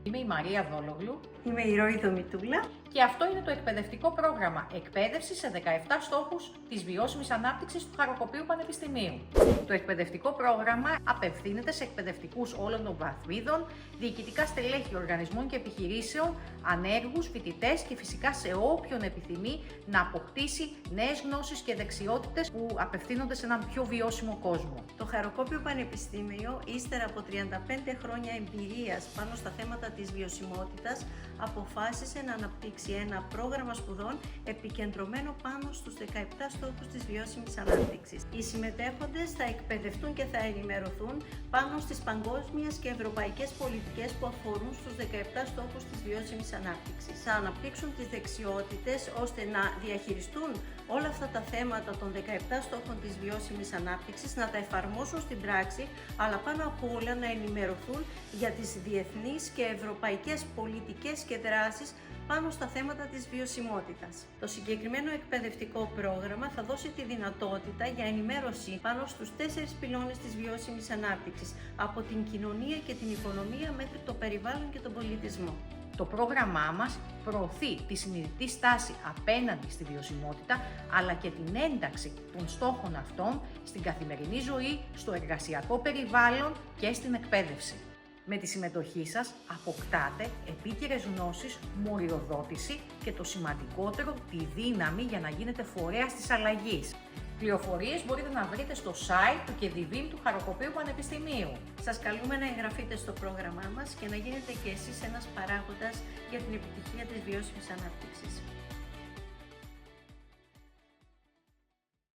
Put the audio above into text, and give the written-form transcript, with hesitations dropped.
Είμαι η Μαρία Δόλογλου. Είμαι η Ρώη Δομητούλα. Και αυτό είναι το εκπαιδευτικό πρόγραμμα εκπαίδευση σε 17 στόχους της βιώσιμης ανάπτυξης του Χαροκοπείου Πανεπιστημίου. Το εκπαιδευτικό πρόγραμμα απευθύνεται σε εκπαιδευτικούς όλων των βαθμίδων, διοικητικά στελέχη οργανισμών και επιχειρήσεων, ανέργους, φοιτητές και φυσικά σε όποιον επιθυμεί να αποκτήσει νέες γνώσεις και δεξιότητες που απευθύνονται σε έναν πιο βιώσιμο κόσμο. Το Χαροκόπειο Πανεπιστήμιο, ύστερα από 35 χρόνια εμπειρίας πάνω στα θέματα της βιωσιμότητας, αποφάσισε να αναπτύξει ένα πρόγραμμα σπουδών επικεντρωμένο πάνω στους 17 στόχους της βιώσιμης ανάπτυξης. Οι συμμετέχοντες θα εκπαιδευτούν και θα ενημερωθούν πάνω στις παγκόσμιες και ευρωπαϊκές πολιτικές που αφορούν στους 17 στόχους της βιώσιμης ανάπτυξης. Θα αναπτύξουν τις δεξιότητες ώστε να διαχειριστούν όλα αυτά τα θέματα των 17 στόχων της βιώσιμης ανάπτυξης, να τα εφαρμόσουν στην πράξη, αλλά πάνω απ' όλα να ενημερωθούν για τις διεθνείς και ευρωπαϊκές πολιτικές και δράσεις πάνω στα θέματα της βιωσιμότητας. Το συγκεκριμένο εκπαιδευτικό πρόγραμμα θα δώσει τη δυνατότητα για ενημέρωση πάνω στους 4 πυλώνες της βιώσιμης ανάπτυξης, από την κοινωνία και την οικονομία μέχρι το περιβάλλον και τον πολιτισμό. Το πρόγραμμά μας προωθεί τη συνειδητή στάση απέναντι στη βιωσιμότητα, αλλά και την ένταξη των στόχων αυτών στην καθημερινή ζωή, στο εργασιακό περιβάλλον και στην εκπαίδευση. Με τη συμμετοχή σας αποκτάτε επίκαιρες γνώσεις, μοριοδότηση και το σημαντικότερο, τη δύναμη για να γίνετε φορέας της αλλαγής. Πληροφορίες μπορείτε να βρείτε στο site του ΚΕΔΙΒΗΜ του Χαροκοπείου Πανεπιστημίου. Σας καλούμε να εγγραφείτε στο πρόγραμμά μας και να γίνετε και εσείς ένας παράγοντας για την επιτυχία της βιώσιμης ανάπτυξης.